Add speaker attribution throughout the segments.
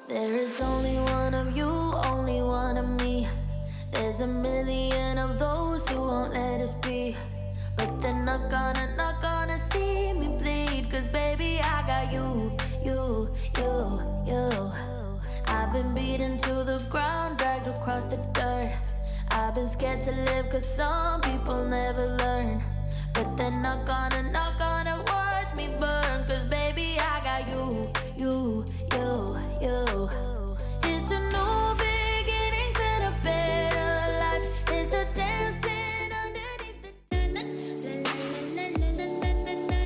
Speaker 1: There is only one of you, only one of me. There's a million of those who won't let us be. But they're not gonna see me bleed. Cause baby, I got you. I've been beaten to the ground, dragged across the dirt. I've been scared to live cause some people never learn. But they're not gonna watch me burn. Cause baby, I got you. It's a new beginnings and a better life. It's the dancing underneath the...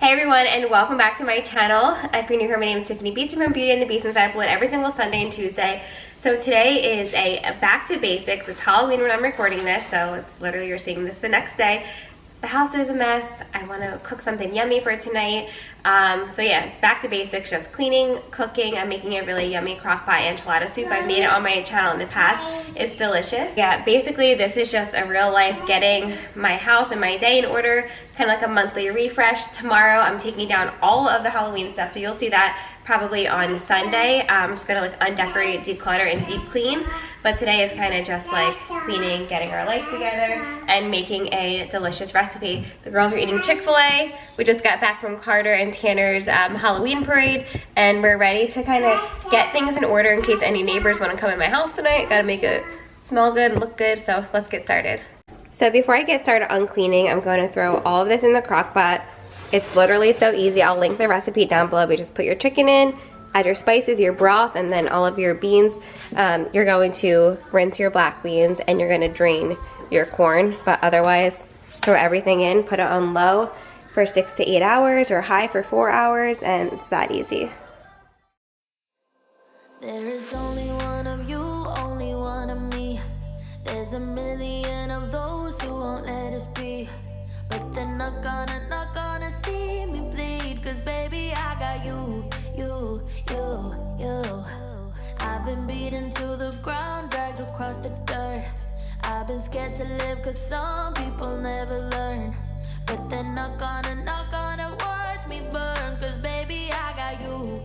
Speaker 2: Hey everyone, and welcome back to my channel. If you're new here, my name is Tiffani Beaston from Beauty and the Beastons. I upload every single Sunday and Tuesday. So today is a back to basics. It's Halloween when I'm recording this, so it's literally you're seeing this the next day. The house is a mess. I want to cook something yummy for tonight. So yeah, it's back to basics, just cleaning, cooking. I'm making a really yummy crockpot enchilada soup. I've made it on my channel in the past. It's delicious. Yeah, basically this is just a real life getting my house and my day in order, kind of like a monthly refresh. Tomorrow I'm taking down all of the Halloween stuff, so you'll see that probably on Sunday. I'm just gonna like undecorate, declutter, and deep clean. But today is kind of just like cleaning, getting our life together, and making a delicious recipe. The girls are eating Chick-fil-A. We just got back from Carter and Tanner's Halloween parade, and we're ready to kind of get things in order in case any neighbors want to come in my house tonight. Gotta make it smell good and look good, so let's get started. So before I get started on cleaning, I'm going to throw all of this in the crock pot. It's literally so easy. I'll link the recipe down below, but just put your chicken in, add your spices, your broth, and then all of your beans. You're going to rinse your black beans and you're gonna drain your corn, but otherwise just throw everything in, put it on low for 6 to 8 hours or high for 4 hours, and it's that easy.
Speaker 1: There is only one of you, only one of me. There's a million of those who won't let us be. But they're not gonna see me bleed. Cause baby, I got you. I've been beaten to the ground, dragged across the dirt. I've been scared to live cause some people never learn. But they're not gonna watch me burn. Cause baby, I got you.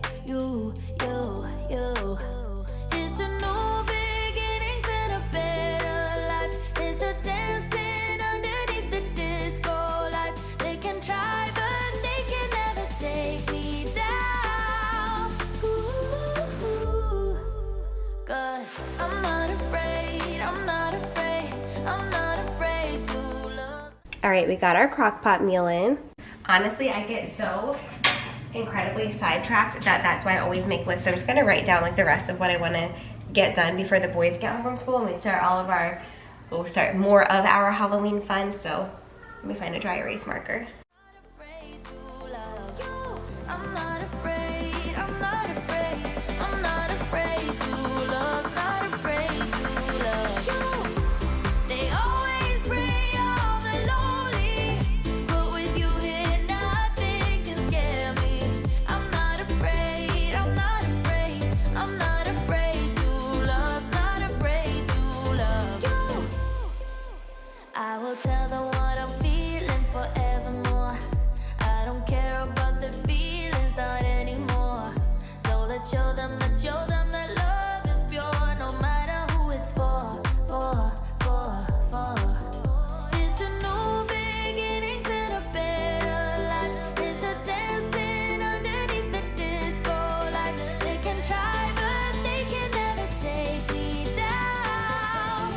Speaker 1: It's a new beginnings and a better life. It's the dancing underneath the disco lights. They can try but they can never take me down. Ooh, cause I'm not afraid, I'm not afraid, I'm not afraid to love.
Speaker 2: All right, we got our crock pot meal in. Honestly, I get so incredibly sidetracked that's why I always make lists. So I'm just gonna write down like the rest of what I wanna get done before the boys get home from school and we'll start more of our Halloween fun. So let me find a dry erase marker.
Speaker 1: I'm not afraid, I'm not afraid, I'm not afraid to love, not afraid to love you. They always bring all the lonely, but with you here nothing can scare me. I'm not afraid, I'm not afraid, I'm not afraid to love, not afraid to love you. I will tell them what I'm feeling forevermore. I don't care about the feelings, not anymore. So let's show them that love is pure, no matter who it's for. It's a new beginnings and a better life. It's the dancing underneath the disco light. They can try but they can never take me down.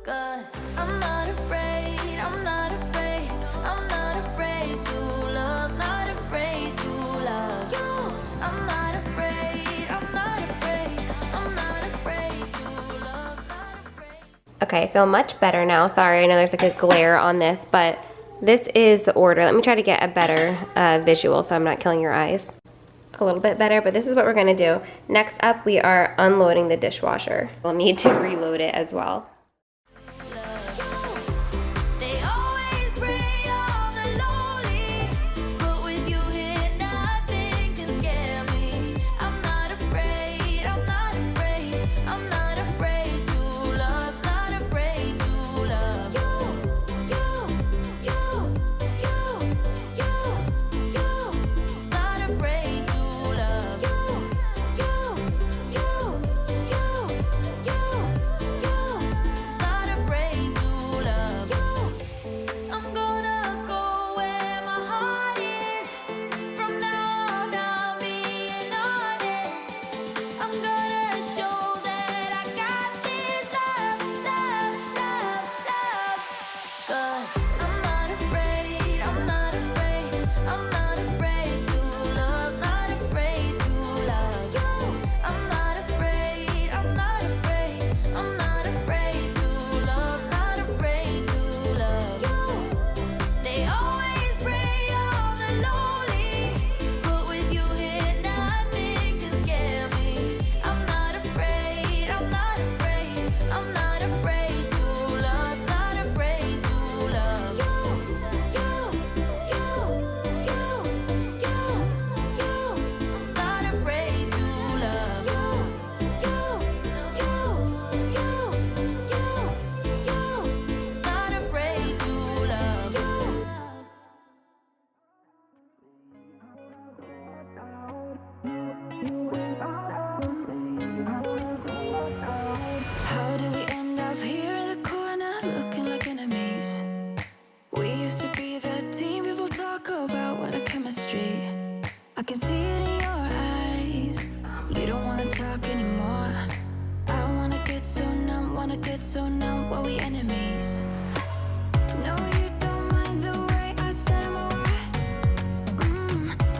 Speaker 1: Cause I'm not afraid, I'm not afraid, I'm not afraid to love, not afraid to love you. I'm not afraid, I'm not afraid, I'm not afraid to love, not afraid.
Speaker 2: Okay, I feel much better now. Sorry, I know there's like a glare on this, but this is the order. Let me try to get a better visual so I'm not killing your eyes. A little bit better, but this is what we're gonna do. Next up, we are unloading the dishwasher. We'll need to reload it as well.
Speaker 1: They always bring all the lonely, but with you here nothing can scare me. I'm not afraid, I'm not afraid, I'm not afraid to love, not afraid to love you. Not afraid to love you. can see it in your eyes. You don't wanna talk anymore. I wanna get so numb while we enemies. No, you don't mind the way I stutter my words.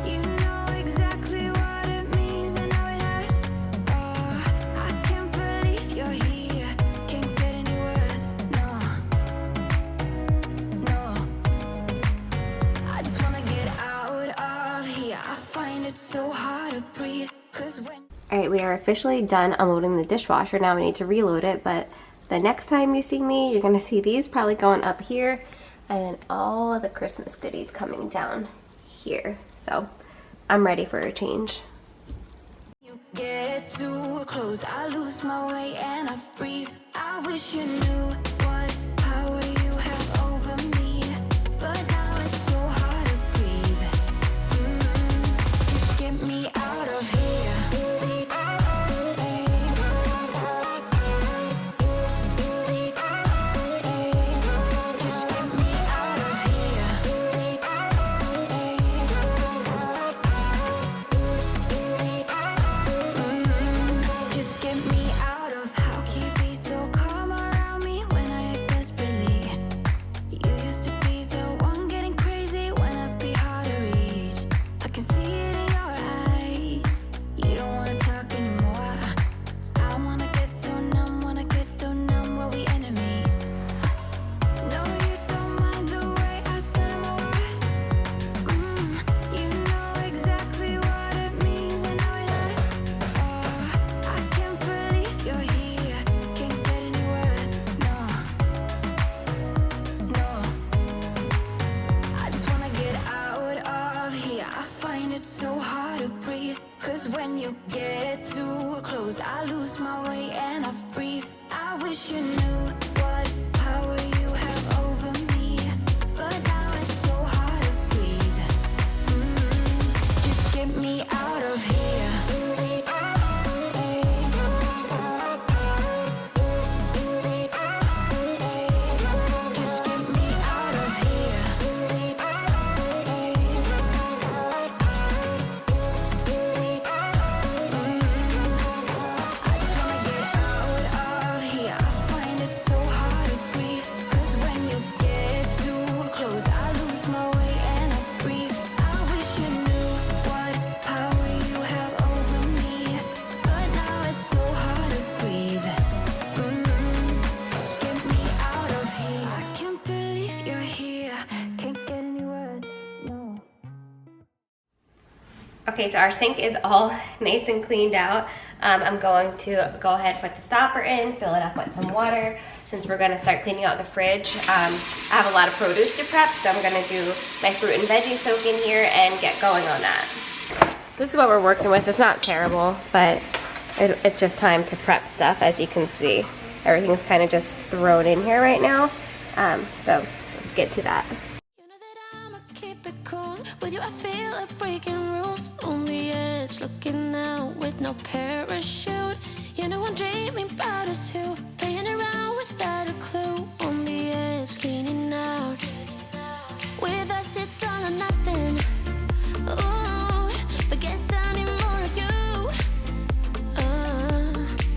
Speaker 1: You know exactly what it means and how it hurts. Oh, I can't believe you're here. Can't get any worse. No, no. I just wanna get out of here. I find it so hard to breathe. 'Cause when
Speaker 2: Alright, we are officially done unloading the dishwasher. Now we need to reload it, but the next time you see me, you're going to see these probably going up here, and then all of the Christmas goodies coming down here. So I'm ready for a change.
Speaker 1: you get too close, I lose my way and I freeze. I wish you knew what power you have over me, but now it's so hard to breathe. Just get me out of here. Just get me out of here. Just get me out of. How can you be so calm around me when I act desperately? You used to be the one getting crazy when I'd be hard to reach. I can see it in your eyes. You don't wanna talk anymore. I wanna get so numb while we enemies. No, you don't mind the way I stutter my words. You know exactly what it means and how it hurts. Oh, I can't believe you're here. Can't get any worse. No, no. I just wanna get out of here. I find it so hard to breathe. 'Cause when you get too close, I lose my way and I freeze. I wish you knew what power you have over me, but now it's so hard to breathe. Just get me out of here. Just get me out of here. I just wanna get out of here. I find it so hard to breathe. 'Cause when you get too close, I lose my way and I freeze. I wish you knew what power you have over me, but now it's so hard to breathe. Just get me out of here. I can't believe you're here. Can't get any words. No.
Speaker 2: Okay, so our sink is all nice and cleaned out. I'm going to go ahead and put the stopper in, fill it up with some water, since we're gonna start cleaning out the fridge. I have a lot of produce to prep, so I'm gonna do my fruit and veggie soak in here and get going on that. This is what we're working with. It's not terrible, but it's just time to prep stuff, as you can see. Everything's kind of just thrown in here right now. So let's get to that.
Speaker 1: You know that I'ma keep it cool. With you I feel like breaking rules. On the edge, looking out with no parachute. You know I'm dreaming about us two, playing around without a clue. On the edge, leaning out. With us it's all or nothing. Ooh, but guess I need more of you.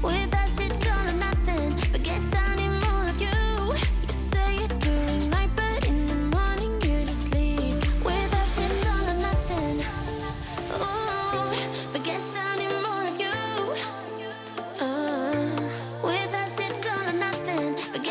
Speaker 1: With us it's all or nothing, but guess I need more of you. You say it during night, but in the morning you just leave. With us it's all or nothing. Ooh, but guess I need more of you. With us it's all or nothing, but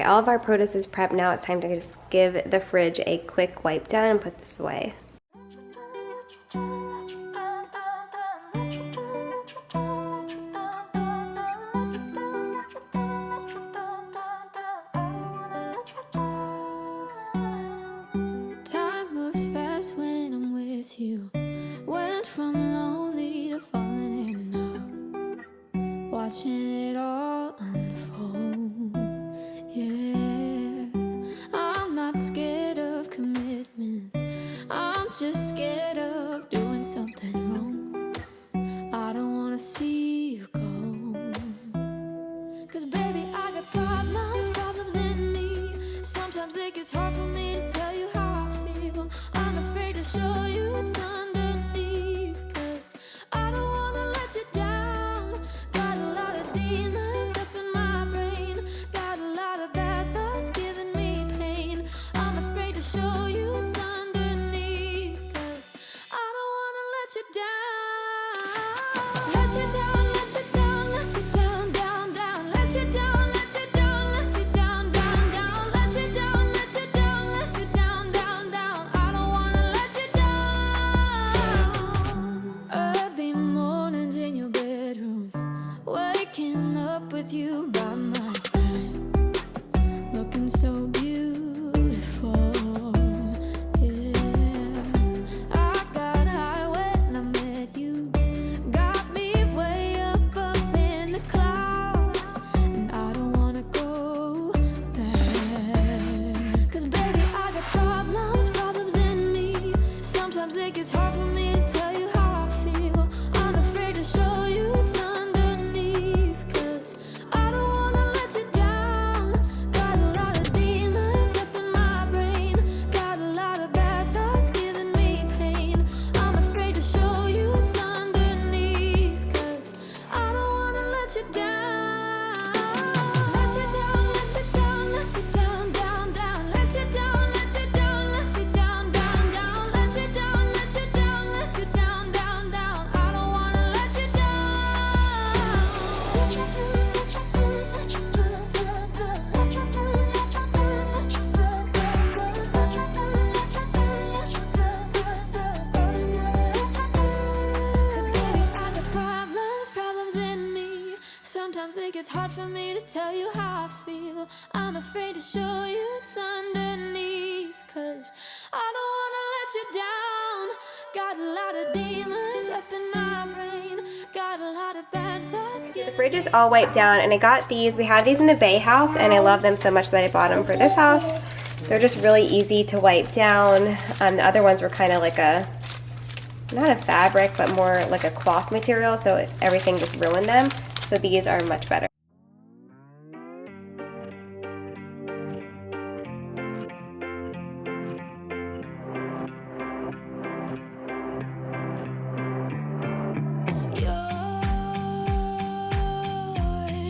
Speaker 2: all of our produce is prepped. Now it's time to just give the fridge a quick wipe down and put this away.
Speaker 1: Time moves fast when I'm with you. Went from lonely to falling in love. Watching it all unfold. Yeah, I'm not scared of commitment. I'm just scared of doing something wrong. I don't wanna see you go. 'Cause baby, I got problems in me. Sometimes it gets hard for me to tell you how I feel. I'm afraid to show you what's underneath. 'Cause I don't wanna let you down. Got a lot of demons up in my brain. Got a lot of bad thoughts giving me pain. I'm afraid to show you what's underneath. 'Cause I don't wanna let you down. Let you down, let you down, let you down, down, down. Let you down, let you down, let you down, down, down. Let you down, let you down, let you down, down, down. I don't wanna let you down. Early mornings in your bedroom, waking up with you by my side, looking so beautiful. Yeah, I got high when I met you. Got me way up in the clouds, and I don't wanna go back. 'Cause baby, I got problems in me. Sometimes it gets hard for me to tell you how I feel. I'm afraid to show you what's underneath. 'Cause I don't wanna let you down. Got a lot of demons up in my brain. Got a lot of bad thoughts giving me pain. I'm afraid to show you what's underneath. 'Cause I don't wanna let you down. Let you down, let you down, let you down, down, down. Let you down, let you down, let you down, down, down. Let you down, let you down, let you down, down, down. I don't wanna let you down. Let you down, let you down, let you down, down, down. Let you down, let you down, let you down, down, down. Let you down, let you down, let you down, down, down. I don't wanna let you down. 'Cause baby, I got problems in me. Sometimes it gets hard for me to tell you how I feel. I'm afraid to show you what's underneath. 'Cause I don't wanna let you down. Got a lot of demons up in my brain. Got a lot of bad thoughts.
Speaker 2: The fridge is all wiped down, and I got these. We had these in the Bay house, and I love them so much that I bought them for this house. They're just really easy to wipe down. The other ones were kind of like a, not a fabric, but more like a cloth material, so everything just ruined them. So these are much better.
Speaker 1: You're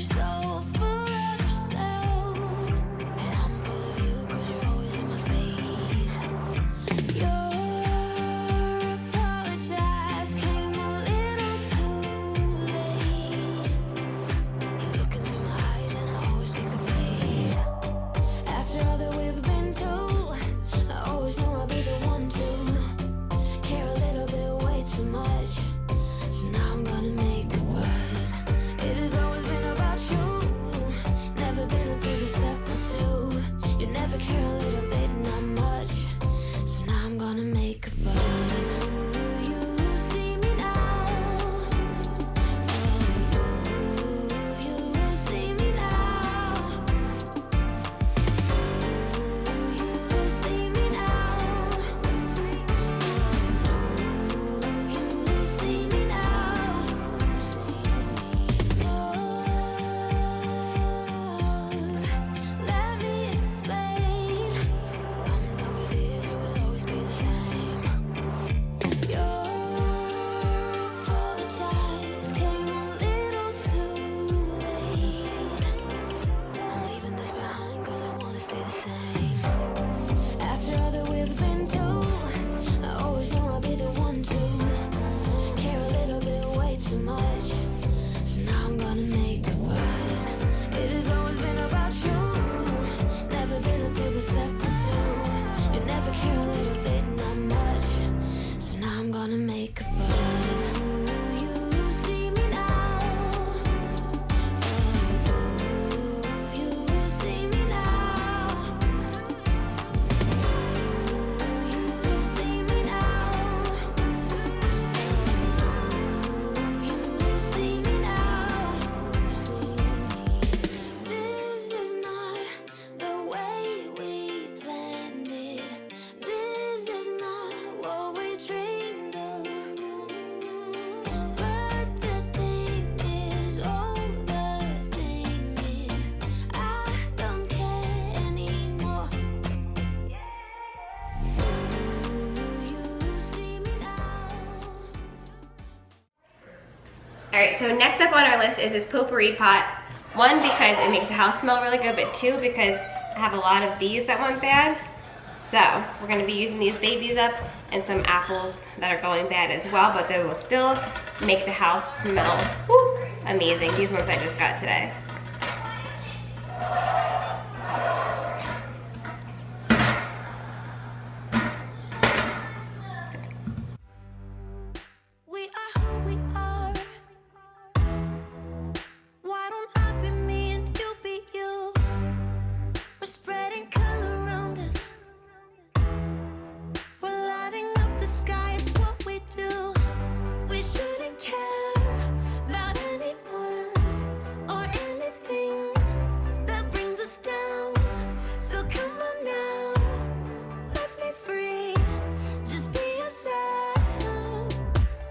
Speaker 1: so full of yourself, and I'm full of you 'cause you're always in my space. Your apologize came a little too late. You
Speaker 2: All right, so next up on our list is this potpourri pot. One, because it makes the house smell really good, but two, because I have a lot of these that went bad. So we're gonna be using these babies up and some apples that are going bad as well, but they will still make the house smell amazing. These ones I just got today.
Speaker 1: We are who we are. Why don't I be me and you be you? We're spreading color around us. We're lighting up the sky, it's what we do. We shouldn't care about anyone or anything that brings us down. So come on now, let's be free. Just be yourself.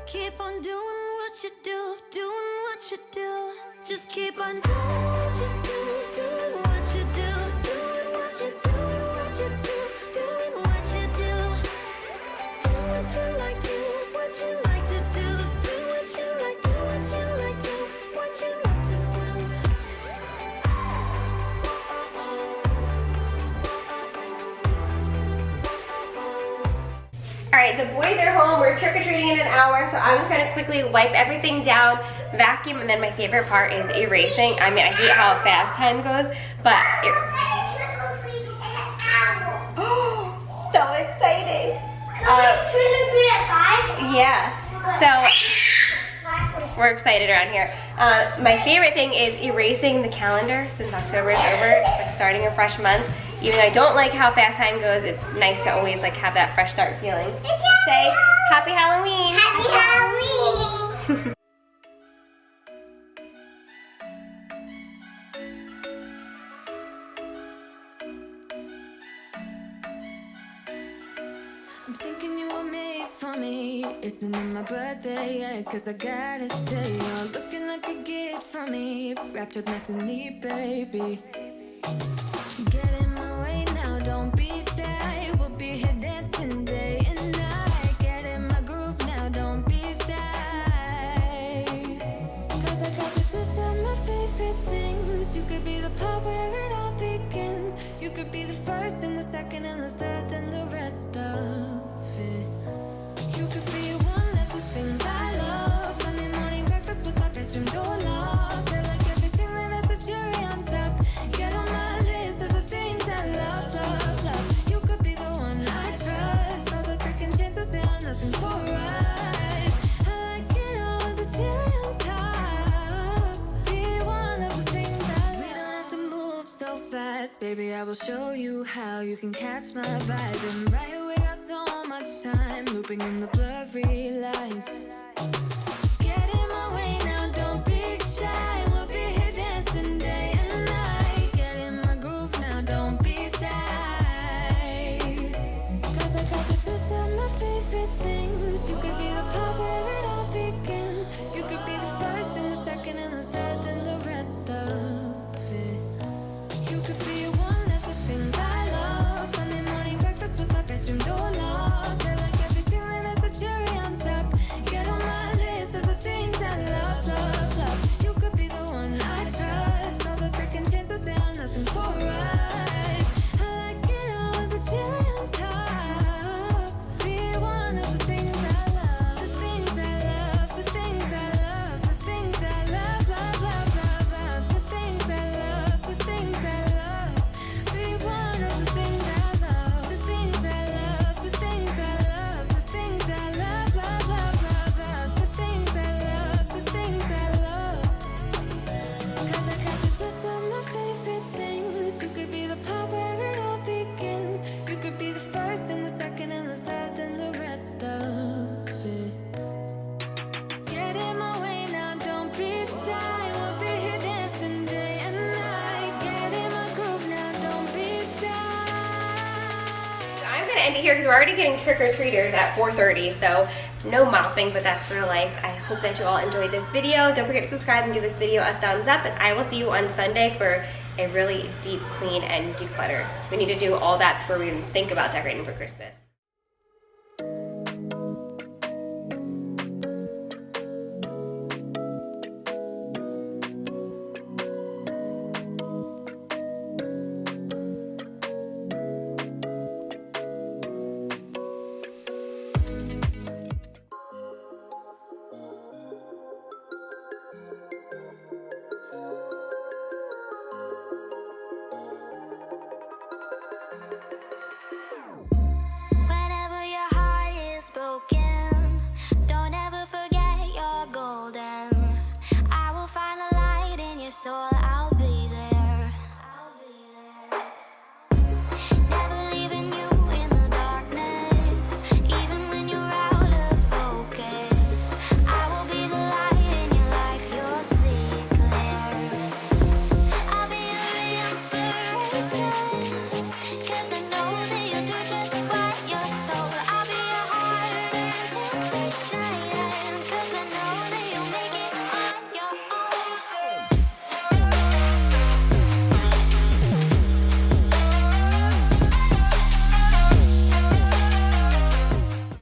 Speaker 1: Keep on doing what you do, doing what you do. Just keep on doing what you do, doing what you do, doing what you do, doing what you do, doing what you do. Do what you like, do what you like to do, do what you like, do what you like, do what you like to do.
Speaker 2: All right, the boys are home. We're trick-or-treating in an hour, so I'm just gonna quickly wipe everything down, vacuum, and then my favorite part is erasing. I mean, I hate how fast time goes, but oh, so exciting.
Speaker 3: Trick-or-treat at 5?
Speaker 2: Yeah, so we're excited around here. My favorite thing is erasing the calendar since October is over, just like starting a fresh month. Even though I don't like how fast time goes, it's nice to always like have that fresh start feeling. Say, Happy Halloween!
Speaker 3: Happy Halloween!
Speaker 1: I'm thinking you were made for me. Isn't it my birthday yet? Cause I gotta say, you're looking like a gift for me. Wrapped up nice and neat, baby. Get in my way now, don't be shy. We'll be here dancing day and night. Get in my groove now, don't be shy. Cause I got this list of my favorite things. You could be the part where it all begins. You could be the first and the second and the third and the rest of it. You could be one of the things I love. Sunday morning breakfast with our bedroom door locked. I like everything that has a cherry on top. Get on my list of the things I love, love, love. You could be the one I trust. All the second chances, they are nothing for us. I like it all with the cherry on top. Be one of the things I love. We don't have to move so fast, baby. I will show you how you can catch my vibe. And right away, got so much time looping in the blurry lights. Get in my way now, don't be shy. We'll be here dancing day and night. Get in my groove now, don't be shy. Cause I got this list of my favorite things. You could be the part where it all begins. You could be the first and the second and the third and the rest of it. You could be one of the things I love. Sunday morning breakfast with our bedroom door locked. I like everything that has a cherry on top. Get on my list of the things I love, love, love. You could be the one I trust. All the second chances, they are nothing for us. I like it all with the cherry on top. Be one of the things I love. The things I love, the things I love, the things I love, love, love, love, love. The things I love, the things I love. Be one of the things I love. The things I love, the things I love, the things I love, love, love, love, love. The things I love, the things I love. Cause I got this list of my favorite things. You could be the part where it all begins. You could be the first and the second and the third and the rest of it. Get in my way now, don't be shy. We'll be here dancing day and night. Get in my groove now, don't be shy.
Speaker 2: I'm gonna end it here because we're already getting trick-or-treaters at 4:30, so no mopping, but that's real life. I hope that you all enjoyed this video. Don't forget to subscribe and give this video a thumbs up, and I will see you on Sunday for a really deep clean and declutter. We need to do all that before we even think about decorating for Christmas.